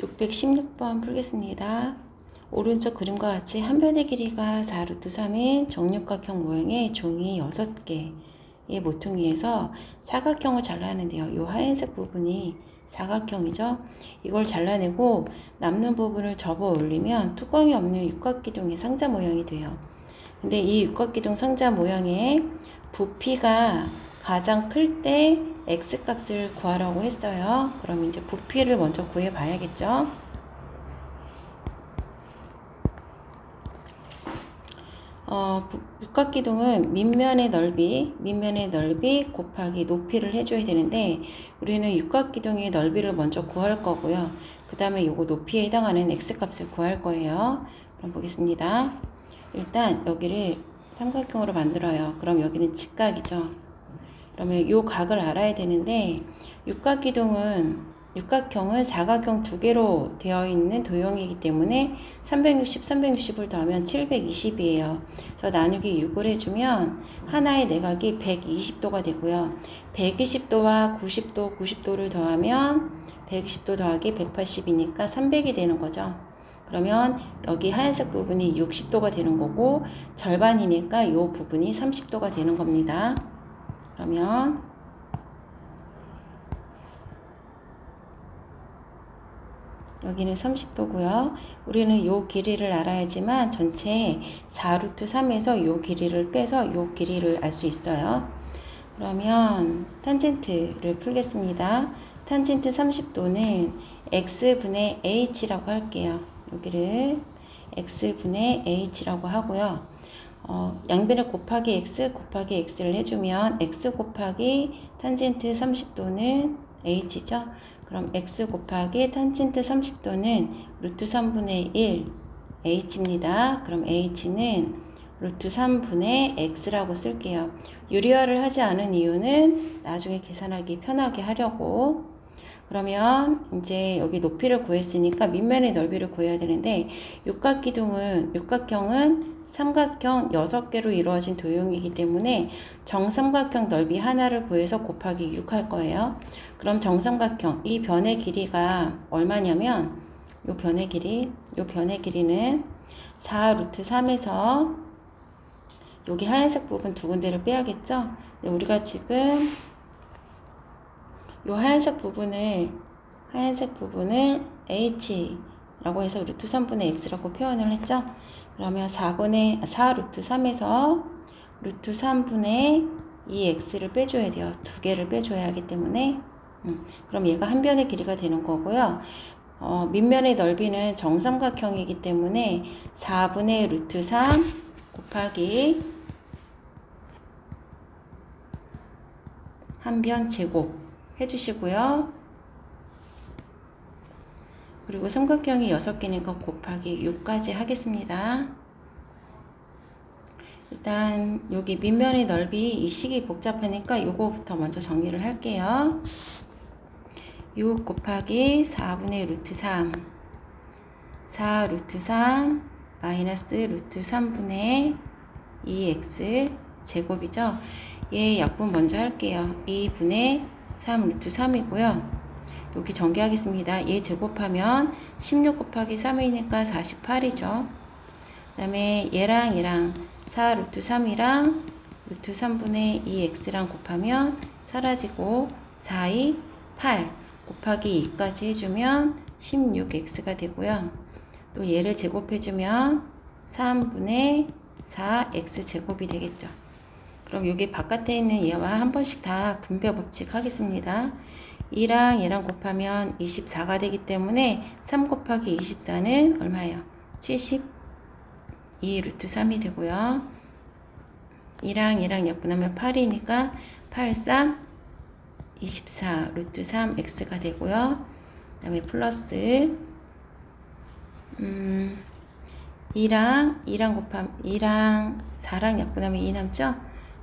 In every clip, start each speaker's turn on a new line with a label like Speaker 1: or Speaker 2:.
Speaker 1: 616번 풀겠습니다. 오른쪽 그림과 같이 한 변의 길이가 4루트 3인 정육각형 모양의 종이 6개의 모퉁이에서 사각형을 잘라내는데요. 이 하얀색 부분이 사각형이죠. 이걸 잘라내고 남는 부분을 접어 올리면 뚜껑이 없는 육각기둥의 상자 모양이 돼요. 근데 이 육각기둥 상자 모양의 부피가 가장 클 때 x값을 구하라고 했어요. 그럼 이제 부피를 먼저 구해 봐야겠죠. 육각기둥은 밑면의 넓이 곱하기 높이를 해줘야 되는데 우리는 육각기둥의 넓이를 먼저 구할 거고요. 그 다음에 요거 높이에 해당하는 x값을 구할 거예요. 그럼 보겠습니다. 일단 여기를 삼각형으로 만들어요. 그럼 여기는 직각이죠. 그러면 요 각을 알아야 되는데 육각형은 사각형 두 개로 되어 있는 도형이기 때문에 360을 더하면 720이에요. 그래서 나누기 6을 해주면 하나의 내각이 120도가 되고요. 120도와 90도를 더하면 120도 더하기 180이니까 300이 되는 거죠. 그러면 여기 하얀색 부분이 60도가 되는 거고 절반이니까 이 부분이 30도가 되는 겁니다. 그러면 여기는 30도고요. 우리는 이 길이를 알아야지만 전체 4루트 3에서 이 길이를 빼서 이 길이를 알 수 있어요. 그러면 탄젠트를 풀겠습니다. 탄젠트 30도는 x분의 h라고 할게요. 여기를 x분의 h라고 하고요. 양변에 곱하기 x를 해주면 x 곱하기 탄젠트 30도는 h죠. 그럼 x 곱하기 탄젠트 30도는 루트 3분의 1 h입니다. 그럼 h는 루트 3분의 x라고 쓸게요. 유리화를 하지 않은 이유는 나중에 계산하기 편하게 하려고. 그러면 이제 여기 높이를 구했으니까 밑면의 넓이를 구해야 되는데 육각형은 삼각형 6개로 이루어진 도형이기 때문에 정삼각형 넓이 하나를 구해서 곱하기 6 할 거예요. 그럼 정삼각형 이 변의 길이가 얼마냐면 요 변의 길이는 4루트 3에서 여기 하얀색 부분 두 군데를 빼야겠죠. 우리가 지금 요 하얀색 부분을 h라고 해서 루트 3분의 x라고 표현을 했죠. 그러면 4루트 3에서 루트 3분의 2x를 빼줘야 돼요. 두 개를 빼줘야 하기 때문에 그럼 얘가 한 변의 길이가 되는 거고요. 밑면의 넓이는 정삼각형이기 때문에 4분의 루트 3 곱하기 한 변 제곱 해주시고요. 그리고 삼각형이 6개니까 곱하기 6까지 하겠습니다. 일단 여기 밑면의 넓이 이 식이 복잡하니까 요거부터 먼저 정리를 할게요. 6 곱하기 4분의 루트 3 4 루트 3 마이너스 루트 3분의 2x 제곱이죠. 얘 약분 먼저 할게요. 2분의 3 루트 3이고요. 여기 전개하겠습니다. 얘 제곱하면 16 곱하기 3이니까 48이죠. 그 다음에 얘랑 4 루트 3이랑 루트 3분의 2x랑 곱하면 사라지고 4, 2, 8 곱하기 2까지 해주면 16x가 되고요. 또 얘를 제곱해주면 3분의 4x 제곱이 되겠죠. 그럼 여기 바깥에 있는 얘와 한 번씩 다 분배 법칙 하겠습니다. 2랑 얘랑 곱하면 24가 되기 때문에 3 곱하기 24는 얼마예요? 72 루트 3이 되고요. 2랑 얘랑 약분하면 8이니까 8, 3, 24 루트 3 x가 되고요. 그 다음에 플러스 2랑 4랑 약분하면 2 남죠?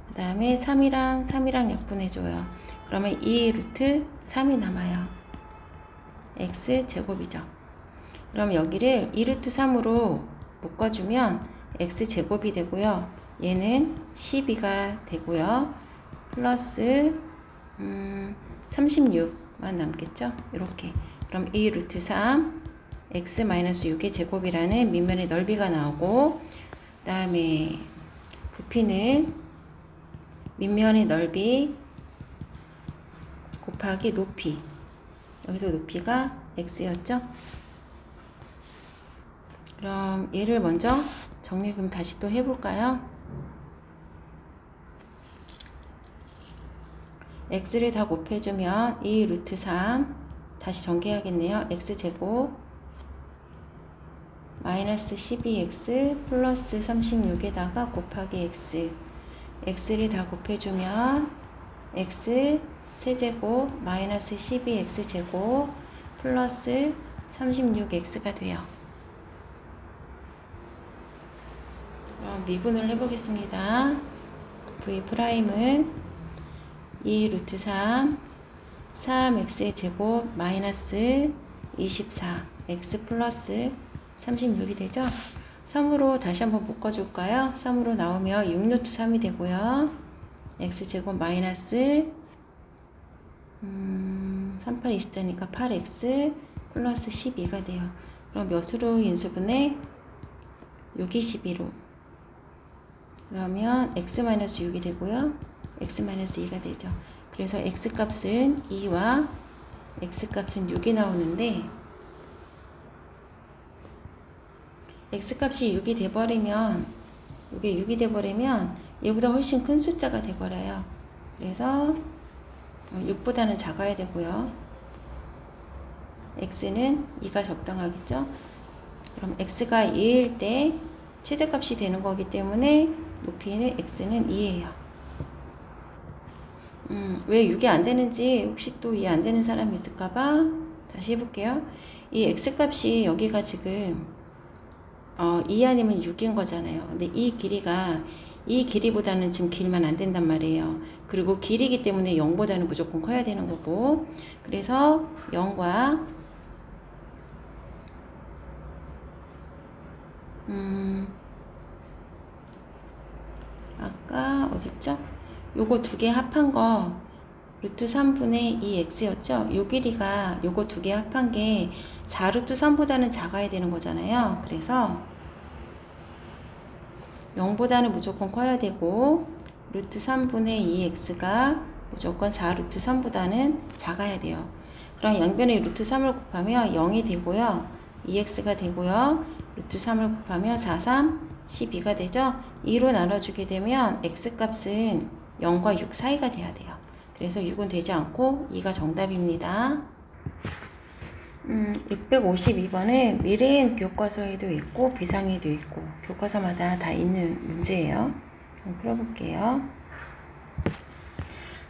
Speaker 1: 그 다음에 3이랑 약분해줘요. 그러면 2 루트 3이 남아요. x 제곱이죠. 그럼 여기를 2 루트 3으로 묶어주면 x 제곱이 되고요. 얘는 12가 되고요. 플러스 36만 남겠죠? 이렇게. 그럼 2 루트 3 x-6의 제곱이라는 밑면의 넓이가 나오고, 그 다음에 부피는 밑면의 넓이 곱하기 높이, 여기서 높이가 x였죠. 그럼 얘를 먼저 정리 그럼 다시 또 해볼까요? x를 다 곱해주면 2 루트 3 다시 전개하겠네요. x제곱 마이너스 12x 플러스 36에다가 곱하기 x, x를 다 곱해주면 x 세제곱 마이너스 12x 제곱 플러스 36x가 돼요. 그럼 미분을 해보겠습니다. v 프라임은 2 루트 3 3x의 제곱 마이너스 24 x 플러스 36이 되죠. 3으로 다시 한번 묶어줄까요? 3으로 나오면 6 루트 3이 되고요. x제곱 마이너스 38, 24니까 8x 플러스 12가 돼요. 그럼 몇으로 인수분해? 6이 12로. 그러면 x-6이 되고요. x-2가 되죠. 그래서 x값은 2와 x값은 6이 나오는데, x값이 6이 돼버리면, 이게 6이 돼버리면 얘보다 훨씬 큰 숫자가 돼버려요. 그래서 6보다는 작아야 되고요. x는 2가 적당하겠죠. 그럼 x가 2일 때 최대값이 되는 거기 때문에 높이는 x는 2예요. 왜 6이 안 되는지 혹시 또 이해 안 되는 사람이 있을까봐 다시 해볼게요. 이 x값이 여기가 지금 2 아니면 6인 거잖아요. 근데 이 길이가 이 길이보다는 지금 길면 안 된단 말이에요. 그리고 길이기 때문에 0보다는 무조건 커야 되는 거고, 그래서 0과 아까 어딨죠? 요거 두 개 합한 거 루트 3분의 2x였죠? 요 길이가 요거 두 개 합한 게 4 루트 3보다는 작아야 되는 거잖아요. 그래서 0보다는 무조건 커야 되고 루트 3분의 2x가 무조건 4 루트 3보다는 작아야 돼요. 그럼 양변에 루트 3을 곱하면 0이 되고요. 2x가 되고요. 루트 3을 곱하면 4, 3, 12가 되죠. 2로 나눠주게 되면 x값은 0과 6 사이가 돼야 돼요. 그래서 6은 되지 않고 2가 정답입니다. 652번은 미래인 교과서에도 있고 비상에도 있고 교과서마다 다 있는 문제예요. 풀어볼게요.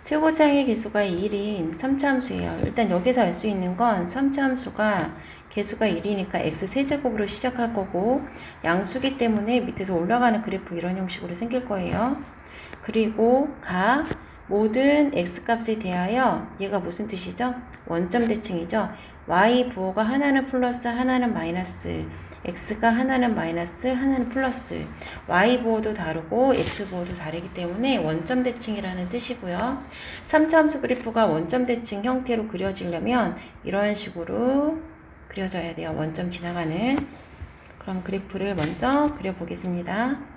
Speaker 1: 최고차의 개수가 1인 3차 함수예요. 일단 여기서 알 수 있는 건 3차 함수가 개수가 1이니까 x 세제곱으로 시작할 거고 양수기 때문에 밑에서 올라가는 그래프 이런 형식으로 생길 거예요. 그리고 모든 x값에 대하여 얘가 무슨 뜻이죠? 원점 대칭이죠. y 부호가 하나는 플러스 하나는 마이너스, x가 하나는 마이너스 하나는 플러스, y 부호도 다르고 x 부호도 다르기 때문에 원점 대칭이라는 뜻이고요. 3차 함수 그래프가 원점 대칭 형태로 그려지려면 이런 식으로 그려져야 돼요. 원점 지나가는. 그럼 그래프를 먼저 그려보겠습니다.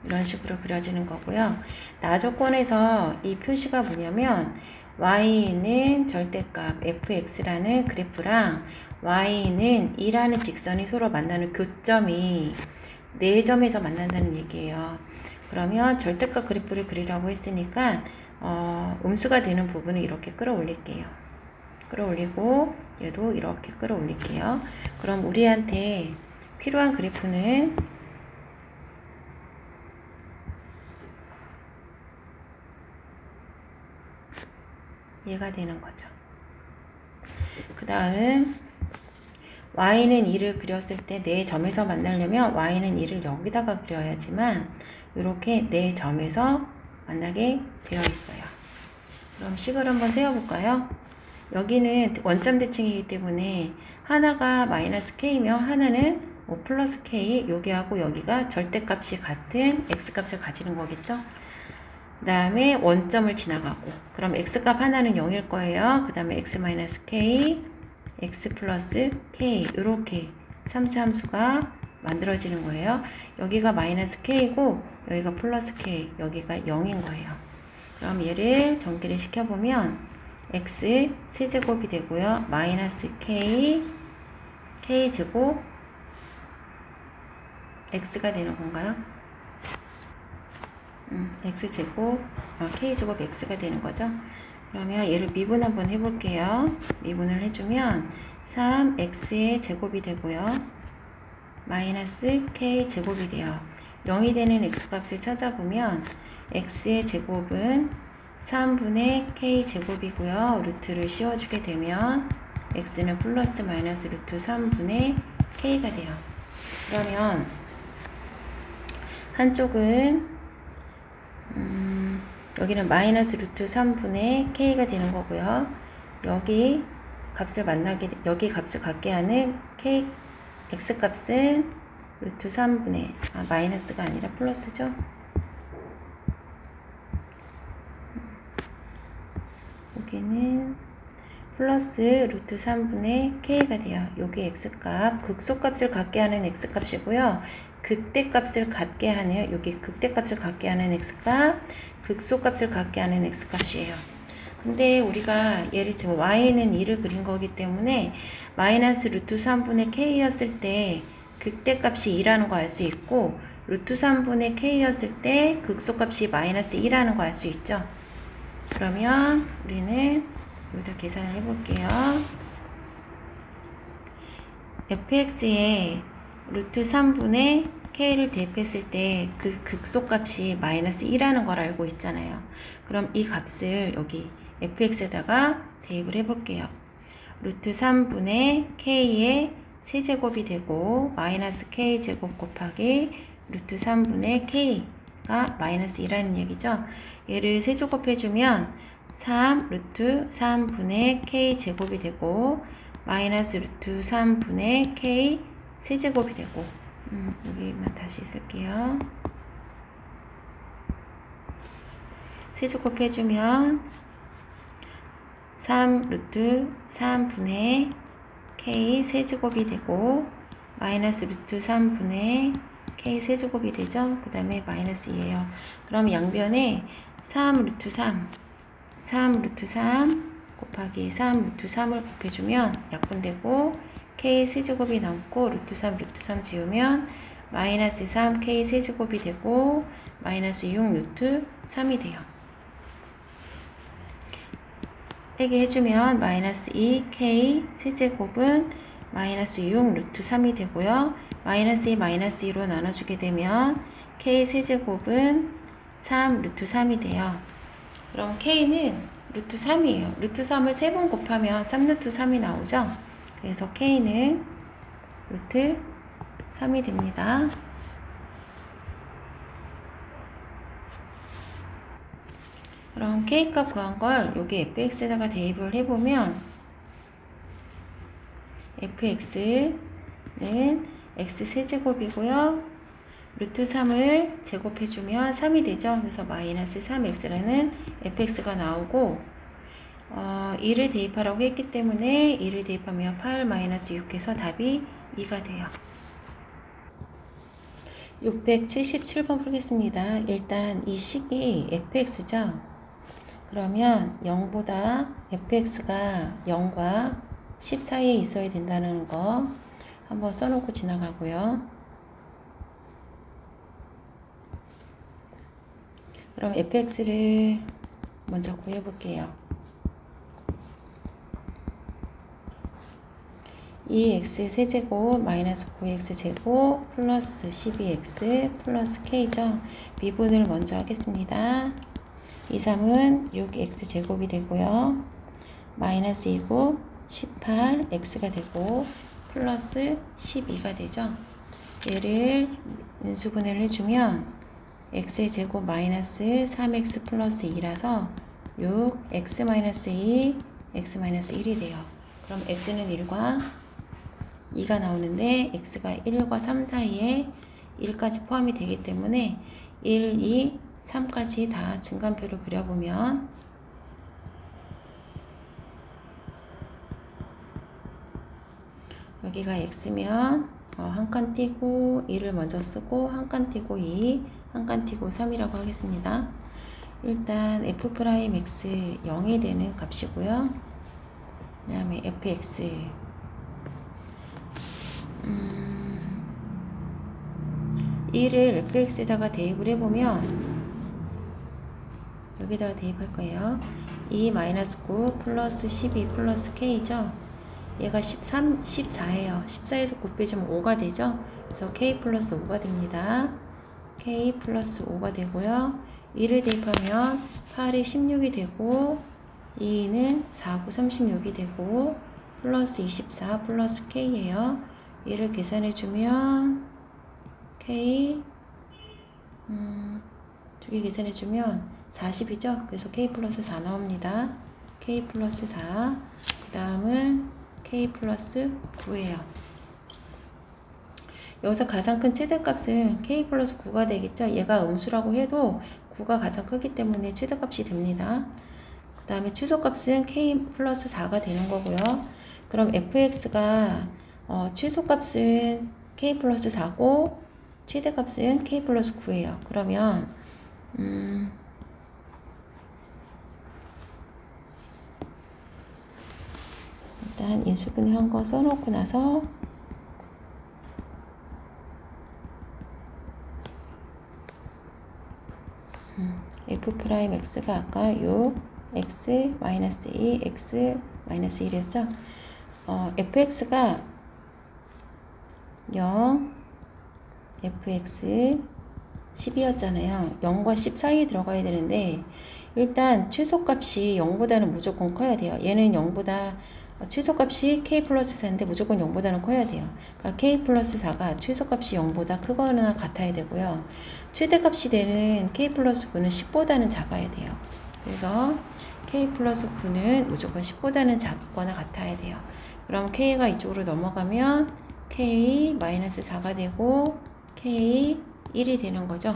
Speaker 1: 이런 식으로 그려지는 거고요. 나조건에서 이 표시가 뭐냐면 y는 절대값 fx라는 그래프랑 y는 2라는 직선이 서로 만나는 교점이 4점에서 만난다는 얘기예요. 그러면 절대값 그래프를 그리라고 했으니까 음수가 되는 부분을 이렇게 끌어올릴게요. 끌어올리고 얘도 이렇게 끌어올릴게요. 그럼 우리한테 필요한 그래프는 얘가 되는 거죠. 그 다음 y는 2를 그렸을 때 4점에서 만나려면 y는 2를 여기다가 그려야지만 이렇게 4점에서 만나게 되어 있어요. 그럼 식을 한번 세워볼까요? 여기는 원점 대칭이기 때문에 하나가 마이너스 k면 하나는 5 플러스 k 여기하고 여기가 절대값이 같은 x값을 가지는 거겠죠. 그 다음에 원점을 지나가고 그럼 x값 하나는 0일 거예요. 그 다음에 x 마이너스 k x 플러스 k 이렇게 3차 함수가 만들어지는 거예요. 여기가 마이너스 k고 여기가 플러스 k 여기가 0인 거예요. 그럼 얘를 전기를 시켜보면 x 세제곱이 되고요. 마이너스 k 제곱 x가 되는 건가요? x제곱 k제곱 x가 되는 거죠. 그러면 얘를 미분 한번 해볼게요. 미분을 해주면 3x의 제곱이 되고요. 마이너스 k제곱이 돼요. 0이 되는 x값을 찾아보면 x의 제곱은 3분의 k제곱이고요. 루트를 씌워주게 되면 x는 플러스 마이너스 루트 3분의 k가 돼요. 그러면 한쪽은 여기는 마이너스 루트 3분의 k가 되는 거고요. 여기 값을 여기 값을 갖게 하는 x 값은 루트 3분의 마이너스가 아니라 플러스죠. 여기는 플러스 루트 3분의 k가 돼요. 여기 x값, 극소값을 갖게 하는 x값이고요. 극대값을 갖게 하는, 여기 극대값을 갖게 하는 x값, 극소값을 갖게 하는 x값이에요. 근데 우리가 얘를 지금 y는 2를 그린 거기 때문에 마이너스 루트 3분의 k였을 때 극대값이 2라는 거 알 수 있고 루트 3분의 k였을 때 극소값이 마이너스 2라는 거 알 수 있죠. 그러면 우리는 여기다 계산을 해볼게요. fx에 루트 3분의 k를 대입했을 때 그 극소값이 마이너스 2라는 걸 알고 있잖아요. 그럼 이 값을 여기 fx에다가 대입을 해볼게요. 루트 3분의 k의 세제곱이 되고 마이너스 k제곱 곱하기 루트 3분의 k가 마이너스 2라는 얘기죠. 얘를 세제곱해주면 3 루트 3분의 k제곱이 되고 마이너스 루트 3분의 k 세제곱이 되고 여기만 다시 쓸게요. 세제곱 해주면 3 루트 3분의 k 세제곱이 되고 마이너스 루트 3분의 k 세제곱이 되죠. 그 다음에 마이너스 2예요. 그럼 양변에 3 루트 3 루트 3 곱하기 3 루트 3을 곱해주면 약분되고 k 세제곱이 남고 루트 3 지우면 마이너스 3 k 세제곱이 되고 마이너스 6 루트 3이 돼요. 빼기 해주면 마이너스 2 k 세제곱은 마이너스 6 루트 3이 되고요. 마이너스 2 마이너스 2로 나눠주게 되면 k 세제곱은 3 루트 3이 돼요. 그럼 k는 루트 3이에요. 루트 3을 3번 곱하면 3 루트 3이 나오죠. 그래서 k는 루트 3이 됩니다. 그럼 k값 구한 걸 여기 fx에다가 대입을 해보면 fx는 x 세제곱이고요. 루트 3을 제곱해주면 3이 되죠. 그래서 마이너스 3x라는 fx가 나오고 2를 대입하라고 했기 때문에 2를 대입하면 8 마이너스 6해서 답이 2가 돼요. 677번 풀겠습니다. 일단 이 식이 fx죠. 그러면 0보다 fx가 0과 10 사이에 있어야 된다는 거 한번 써놓고 지나가고요. 그럼 fx를 먼저 구해볼게요. 2x 세제곱 마이너스 9x 제곱 플러스 12x 플러스 k죠. 미분을 먼저 하겠습니다. 2, 3은 6x 제곱이 되고요. 마이너스 2고 18x가 되고 플러스 12가 되죠. 얘를 인수분해를 해주면 x의 제곱 마이너스 3x 플러스 2라서 6x 마이너스 2 x 마이너스 1이 돼요. 그럼 x는 1과 2가 나오는데 x가 1과 3 사이에 1까지 포함이 되기 때문에 1, 2, 3까지 다 증간표를 그려보면 여기가 x면 한 칸 띄고 1을 먼저 쓰고 한 칸 띄고 2, 한 칸 띄고 3이라고 하겠습니다. 일단 f'x 0이 되는 값이고요. 그 다음에 fx 1을 fx에다가 대입을 해보면 여기다가 대입할 거예요. 2-9 플러스 12 플러스 k죠. 얘가 13, 14예요. 14에서 9 빼주면 5가 되죠. 그래서 k 플러스 5가 됩니다. k 플러스 5가 되고요. 2를 대입하면 8이 16이 되고 2는 4, 9, 36이 되고 플러스 24 플러스 k예요. 얘를 계산해주면 k 두 개 계산해주면 40이죠. 그래서 k 플러스 4 나옵니다. k 플러스 4 그 다음은 k 플러스 9예요. 여기서 가장 큰 최대값은 k 플러스 9가 되겠죠. 얘가 음수라고 해도 9가 가장 크기 때문에 최대값이 됩니다. 그 다음에 최소값은 k 플러스 4가 되는 거고요. 그럼 fx가 최소값은 k 플러스 4고 최대값은 k 플러스 9예요. 그러면 일단 인수분해한 거 써놓고 나서 f'x가 아까 6 x 마이너스 2 x 마이너스 1이었죠. fx가 0 fx 10이었잖아요. 0과 10 사이에 들어가야 되는데 일단 최소값이 0보다는 무조건 커야 돼요. 얘는 0보다 최소값이 k 플러스 4인데 무조건 0보다는 커야 돼요. 그러니까 k 플러스 4가 최소값이 0보다 크거나 같아야 되고요. 최대값이 되는 k 플러스 9는 10보다는 작아야 돼요. 그래서 k 플러스 9는 무조건 10보다는 작거나 같아야 돼요. 그럼 k가 이쪽으로 넘어가면 k 마이너스 4가 되고 k 1이 되는 거죠.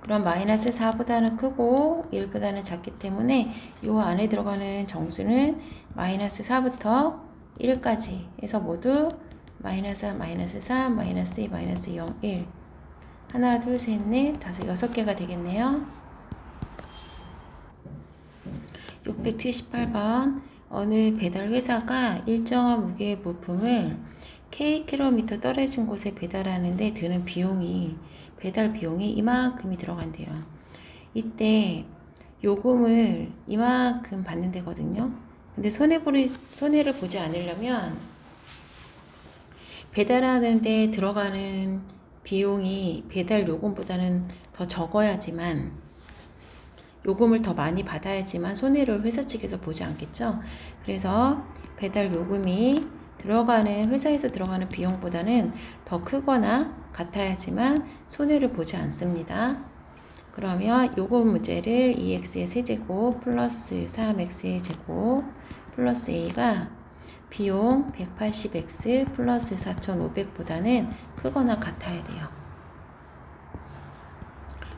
Speaker 1: 그럼 마이너스 4보다는 크고 1보다는 작기 때문에 이 안에 들어가는 정수는 마이너스 4부터 1까지 해서 모두 마이너스 1, 마이너스 3, 마이너스 2, 마이너스 0, 1 하나, 둘, 셋, 넷, 다섯, 6개가 되겠네요. 678번 어느 배달 회사가 일정한 무게의 부품을 Kkm 떨어진 곳에 배달하는데 드는 비용이 배달 비용이 이만큼이 들어간대요. 이때 요금을 이만큼 받는 데거든요. 근데 손해를 보지 않으려면 배달하는데 들어가는 비용이 배달 요금보다는 더 적어야지만 요금을 더 많이 받아야지만 손해를 회사 측에서 보지 않겠죠. 그래서 배달 요금이 회사에서 들어가는 비용보다는 더 크거나 같아야지만 손해를 보지 않습니다. 그러면 요금 문제를 2x의 세제곱 플러스 3x의 제곱 플러스 a가 비용 180x 플러스 4,500보다는 크거나 같아야 돼요.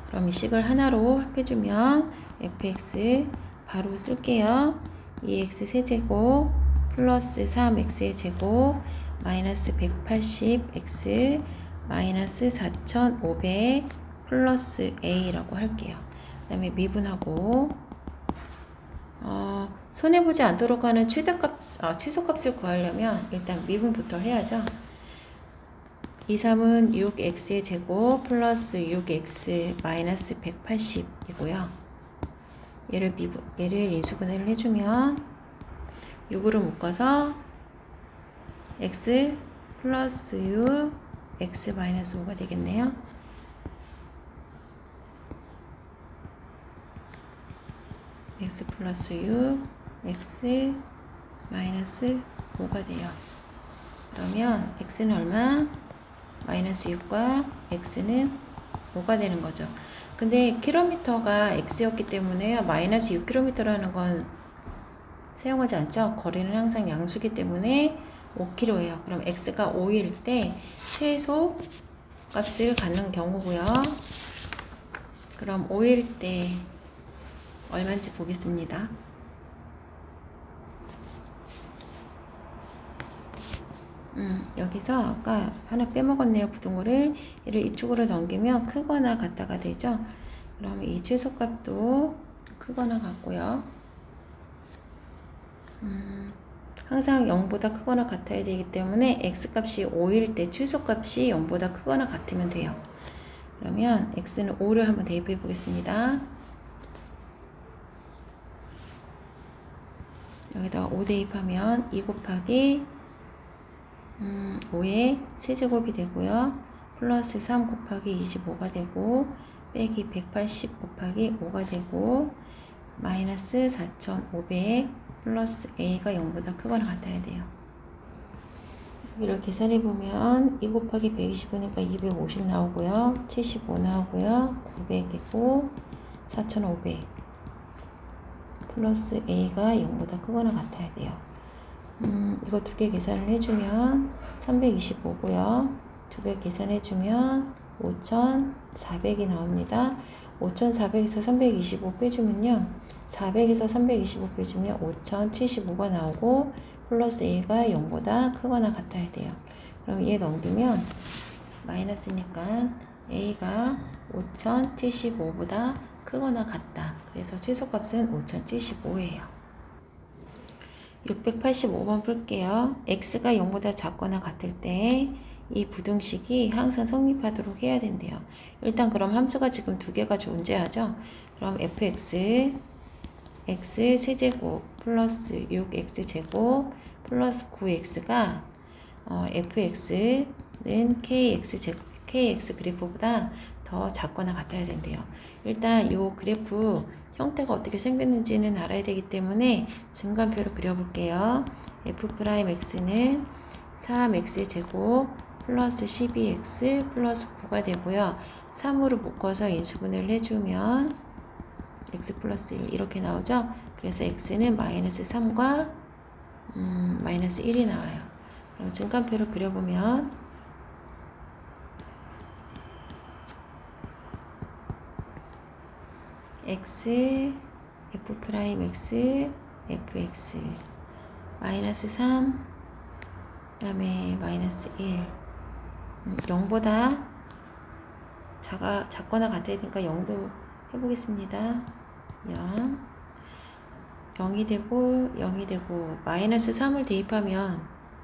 Speaker 1: 그럼 이 식을 하나로 합해주면 fx 바로 쓸게요. 2x 세제곱 플러스 3x의 제곱 마이너스 180x 마이너스 4,500 플러스 a라고 할게요. 그 다음에 미분하고 손해보지 않도록 하는 최소값을 구하려면 일단 미분부터 해야죠. 2, 3은 6x의 제곱 플러스 6x 마이너스 180이고요. 얘를 인수분해를 해주면 6으로 묶어서 x 플러스 6 x 마이너스 5가 되겠네요. x 플러스 6 x 마이너스 5가 돼요. 그러면 x는 얼마? 마이너스 6과 x는 5가 되는 거죠. 근데 킬로미터가 x였기 때문에 마이너스 6km라는 건 사용하지 않죠. 거리는 항상 양수기 때문에 5kg예요. 그럼 x가 5일 때 최소 값을 갖는 경우고요. 그럼 5일 때 얼마인지 보겠습니다. 여기서 아까 하나 빼먹었네요. 부등호를 얘를 이쪽으로 넘기면 크거나 같다가 되죠. 그러면 이 최소값도 크거나 같고요. 항상 0보다 크거나 같아야 되기 때문에 x값이 5일 때 최소값이 0보다 크거나 같으면 돼요. 그러면 x는 5를 한번 대입해 보겠습니다. 여기다가 5 대입하면 2 곱하기 5의 세제곱이 되고요. 플러스 3 곱하기 25가 되고 빼기 180 곱하기 5가 되고 마이너스 4500 플러스 a가 0보다 크거나 같아야 돼요. 여기를 계산해보면 2 곱하기 125니까 250 나오고요. 75 나오고요. 900이고 4500 플러스 a가 0보다 크거나 같아야 돼요. 이거 두 개 계산을 해주면 325고요. 두 개 계산해주면 5400이 나옵니다. 5400에서 325 빼주면요. 400에서 325 빼주면 5075가 나오고 플러스 a가 0보다 크거나 같아야 돼요. 그럼 얘 넘기면 마이너스니까 a가 5075보다 크거나 같다. 그래서 최소값은 5075예요. 685번 풀게요. x가 0보다 작거나 같을 때 이 부등식이 항상 성립하도록 해야 된대요. 일단 그럼 함수가 지금 두 개가 존재하죠. 그럼 fx x 세제곱 플러스 6x제곱 플러스 9x가 fx는 kx 그래프보다 더 작거나 같아야 된대요. 일단 이 그래프 형태가 어떻게 생겼는지는 알아야 되기 때문에 증간표를 그려볼게요. f'x는 3x제곱 플러스 12x 플러스 9가 되고요. 3으로 묶어서 인수분해를 해주면 x 플러스 1 이렇게 나오죠. 그래서 x는 마이너스 3과 마이너스 1이 나와요. 그럼 증간표를 그려보면 x, f'x, fx 마이너스 3 그 다음에 마이너스 1 0보다 작거나 같아야 되니까 0도 해보겠습니다. 0 0이 되고 0이 되고 마이너스 3을 대입하면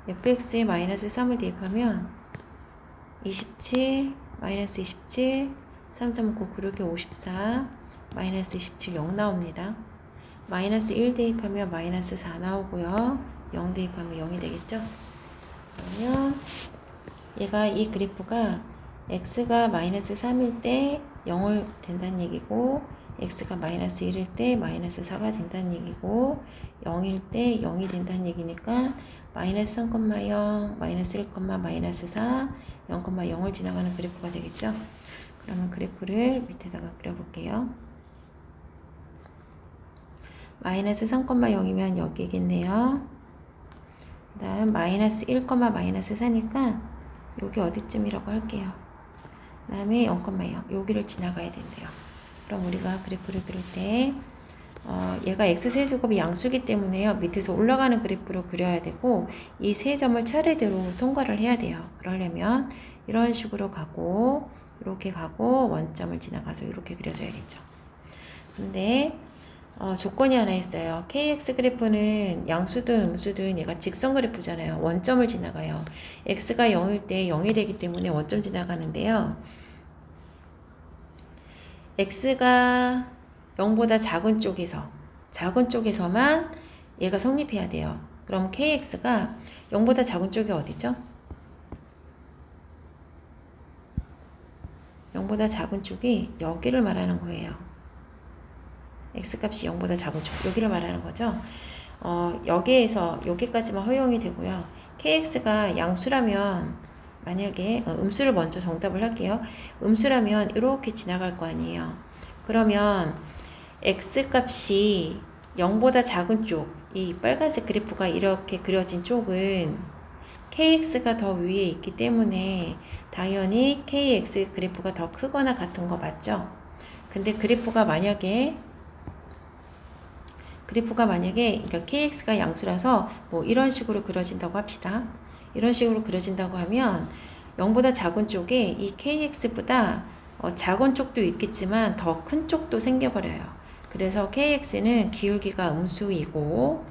Speaker 1: fx에 마이너스 3을 대입하면 27 마이너스 27 3, 3, 9, 9, 6, 54 마이너스 27 0 나옵니다. 마이너스 1 대입하면 마이너스 4 나오고요. 0 대입하면 0이 되겠죠. 그러면 얘가 이 그래프가 x가 마이너스 3일 때 0을 된다는 얘기고 x가 마이너스 1일 때 마이너스 4가 된다는 얘기고 0일 때 0이 된다는 얘기니까 마이너스 3,0 마이너스 1, 마이너스 4 0,0을 지나가는 그래프가 되겠죠. 그러면 그래프를 밑에다가 그려볼게요. 마이너스 3,0이면 여기겠네요. 그 다음 마이너스 1, 마이너스 4니까 여기 어디쯤이라고 할게요. 그 다음에 0,0 여기를 지나가야 된대요. 그럼 우리가 그래프를 그릴 때 얘가 x세제곱이 양수기 때문에요. 밑에서 올라가는 그래프로 그려야 되고 이 세 점을 차례대로 통과를 해야 돼요. 그러려면 이런 식으로 가고 이렇게 가고 원점을 지나가서 이렇게 그려줘야겠죠. 근데 조건이 하나 있어요. kx 그래프는 양수든 음수든 얘가 직선 그래프잖아요. 원점을 지나가요. x가 0일 때 0이 되기 때문에 원점 지나가는데요. x가 0보다 작은 쪽에서만 얘가 성립해야 돼요. 그럼 kx가 0보다 작은 쪽이 어디죠? 0보다 작은 쪽이 여기를 말하는 거예요. x값이 0보다 작은 쪽, 여기를 말하는 거죠. 여기에서 여기까지만 허용이 되고요. kx가 양수라면 만약에 음수를 먼저 정답을 할게요. 음수라면 이렇게 지나갈 거 아니에요. 그러면 x값이 0보다 작은 쪽, 이 빨간색 그래프가 이렇게 그려진 쪽은 kx가 더 위에 있기 때문에 당연히 kx 그래프가 더 크거나 같은 거 맞죠? 근데 그래프가 만약에 그러니까 kx가 양수라서 뭐 이런 식으로 그려진다고 합시다. 이런 식으로 그려진다고 하면 0보다 작은 쪽에 이 kx보다 작은 쪽도 있겠지만 더 큰 쪽도 생겨버려요. 그래서 kx는 기울기가 음수이고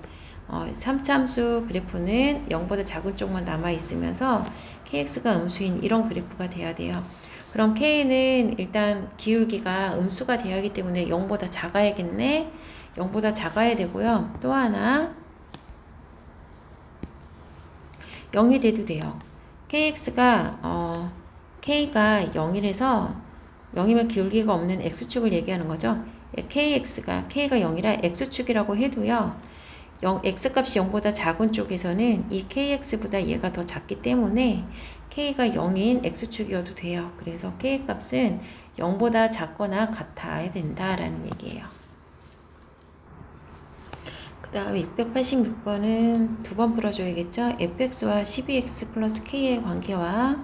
Speaker 1: 3참수 그래프는 0보다 작은 쪽만 남아있으면서 kx가 음수인 이런 그래프가 돼야 돼요. 그럼 k는 일단 기울기가 음수가 돼야 하기 때문에 0보다 작아야겠네. 0보다 작아야 되고요. 또 하나 0이 돼도 돼요. kx가 k가 0이라서 0이면 기울기가 없는 x축을 얘기하는 거죠. k가 0이라 x축이라고 해도요. x값이 0보다 작은 쪽에서는 이 kx보다 얘가 더 작기 때문에 k가 0인 x축이어도 돼요. 그래서 k값은 0보다 작거나 같아야 된다라는 얘기예요. 그 다음에 686번은 두 번 풀어줘야겠죠. fx와 12x 플러스 k의 관계와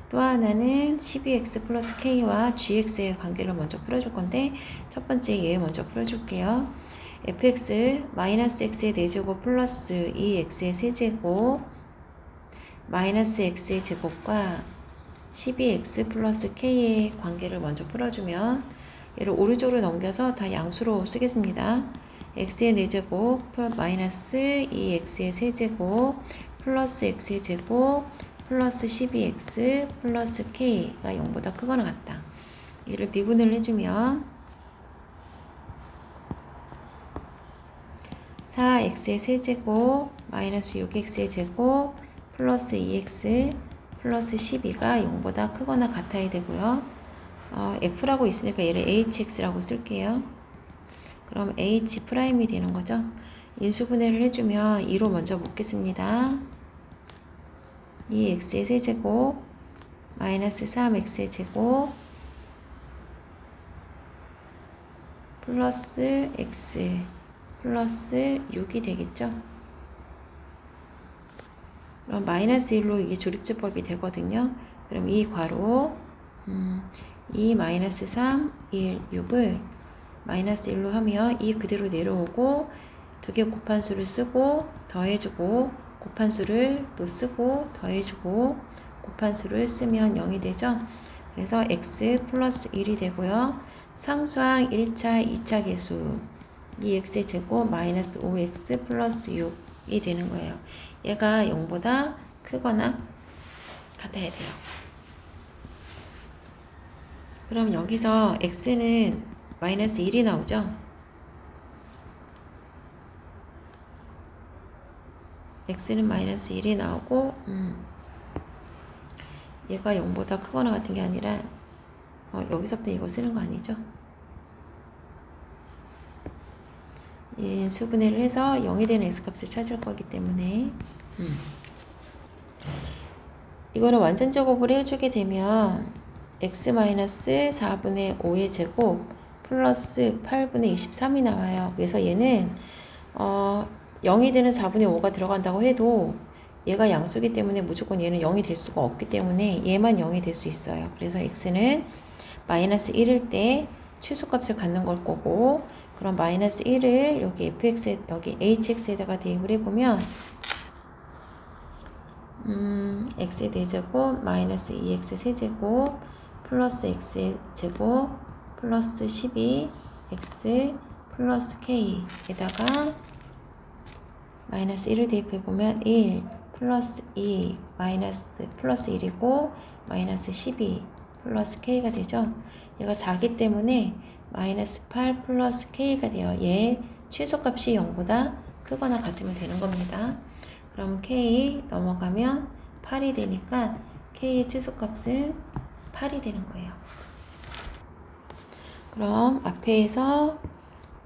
Speaker 1: 또 하나는 12x 플러스 k와 gx의 관계를 먼저 풀어줄 건데 첫 번째 얘 먼저 풀어줄게요. fx 마이너스 x의 4제곱 플러스 2x의 세제곱 마이너스 x의 제곱과 12x 플러스 k의 관계를 먼저 풀어주면 얘를 오른쪽으로 넘겨서 다 양수로 쓰겠습니다. x의 4제곱 마이너스 2x의 세제곱 플러스 x의 제곱 플러스 12x 플러스 k가 0보다 크거나 같다. 얘를 미분을 해주면 4x의 세제곱 마이너스 6x의 제곱 플러스 2x 플러스 12가 0보다 크거나 같아야 되고요. f라고 있으니까 얘를 hx라고 쓸게요. 그럼 h'이 되는 거죠. 인수분해를 해주면 2로 먼저 묶겠습니다. 2x의 세제곱 마이너스 3x의 제곱 플러스 x 플러스 6이 되겠죠. 그럼 마이너스 1로 이게 조립제법이 되거든요. 그럼 이 괄호 2 마이너스 3 1 6을 마이너스 1로 하면 이 그대로 내려오고 두 개 곱한 수를 쓰고 더해주고 곱한 수를 또 쓰고 더해주고 곱한 수를 쓰면 0이 되죠. 그래서 x 플러스 1이 되고요. 상수항 1차 2차 계수 2x의 제곱 마이너스 5x 플러스 6이 되는 거예요. 얘가 0보다 크거나 같아야 돼요. 그럼 여기서 x는 마이너스 1이 나오죠. x는 마이너스 1이 나오고 얘가 0보다 크거나 같은 게 아니라 여기서부터 이거 쓰는 거 아니죠? 수분해를 해서 0이 되는 x값을 찾을 거기 때문에 이거는 완전 제곱을 해주게 되면 x-4분의 5의 제곱 플러스 8분의 23이 나와요. 그래서 얘는 0이 되는 4분의 5가 들어간다고 해도 얘가 양수기 때문에 무조건 얘는 0이 될 수가 없기 때문에 얘만 0이 될 수 있어요. 그래서 x는 마이너스 1일 때 최소값을 갖는 걸 거고, 그럼 마이너스 1을 여기 fx, 여기 hx에다가 대입을 해보면 x의 4제곱 마이너스 2x 세제곱 플러스 x의 제곱 플러스 12x 플러스 k에다가 마이너스 1을 대입해보면 1 플러스 2 마이너스 플러스 1이고 마이너스 12 플러스 k가 되죠. 얘가 4기 때문에 마이너스 8 플러스 k가 돼요. 얘 최소값이 0보다 크거나 같으면 되는 겁니다. 그럼 k 넘어가면 8이 되니까 k의 최소값은 8이 되는 거예요. 그럼 앞에서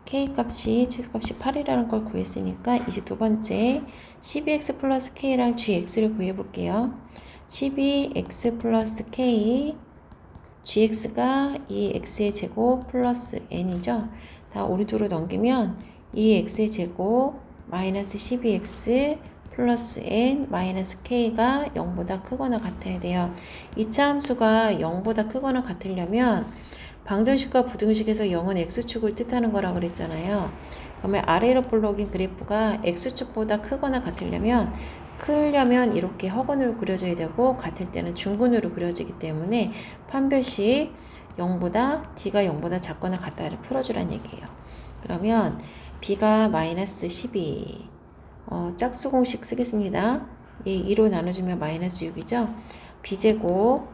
Speaker 1: k값이 최소값이 8이라는 걸 구했으니까 이제 두 번째 12x 플러스 k랑 gx를 구해 볼게요. 12x 플러스 k gx가 2x의 제곱 플러스 n이죠. 다 오른쪽으로 넘기면 2x의 제곱 마이너스 12x 플러스 n 마이너스 k가 0보다 크거나 같아야 돼요. 2차 함수가 0보다 크거나 같으려면 방정식과 부등식에서 0은 x축을 뜻하는 거라고 그랬잖아요. 그러면 아래로 볼록인 그래프가 x축보다 크거나 같으려면 이렇게 허근으로 그려져야 되고 같을 때는 중근으로 그려지기 때문에 판별식 0보다 d가 0보다 작거나 같다를 풀어주란 얘기예요. 그러면 b가 마이너스 12 짝수 공식 쓰겠습니다. 2로 나눠주면 마이너스 6이죠. b제곱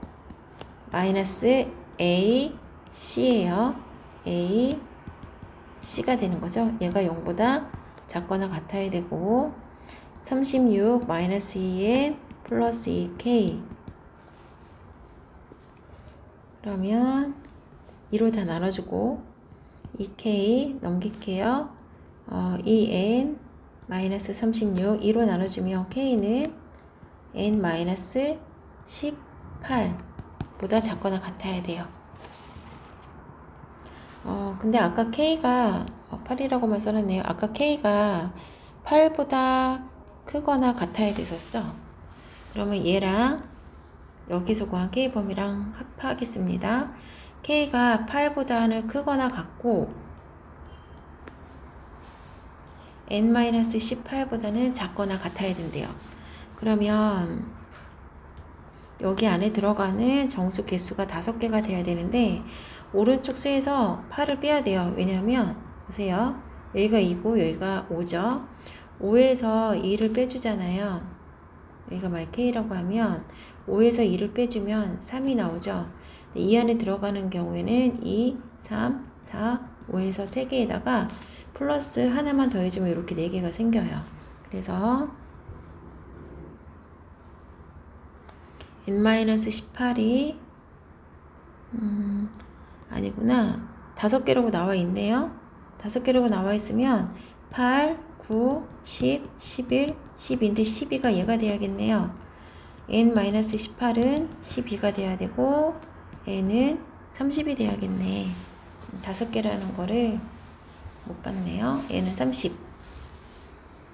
Speaker 1: 마이너스 a c예요. a c가 되는 거죠. 얘가 0보다 작거나 같아야 되고 36 마이너스 2n 플러스 2k 그러면 2로 다 나눠주고 2k 넘길게요. 2n 마이너스 36 2로 나눠주면 k는 n 마이너스 18보다 작거나 같아야 돼요. 근데 아까 k가 8이라고만 써놨네요. 아까 k가 8보다 크거나 같아야 됐었죠. 그러면 얘랑 여기서 구한 k 범위랑 합하겠습니다. k가 8보다는 크거나 같고 n-18보다는 작거나 같아야 된대요. 그러면 여기 안에 들어가는 정수 개수가 5개가 돼야 되는데 오른쪽 수에서 8을 빼야 돼요. 왜냐하면 보세요. 여기가 2고 여기가 5죠. 5에서 2를 빼주잖아요. 여기가 만약 k라고 하면 5에서 2를 빼주면 3이 나오죠. 이 안에 들어가는 경우에는 2, 3, 4, 5에서 3개에다가 플러스 하나만 더해주면 이렇게 4개가 생겨요. 그래서 n-18이 아니구나. 5개라고 나와 있네요. 5개라고 나와 있으면 8, 9, 10, 11, 12인데 12가 얘가 돼야겠네요. n-18은 12가 돼야 되고 n은 30이 돼야겠네. 5개라는 거를 못 봤네요. n은 30.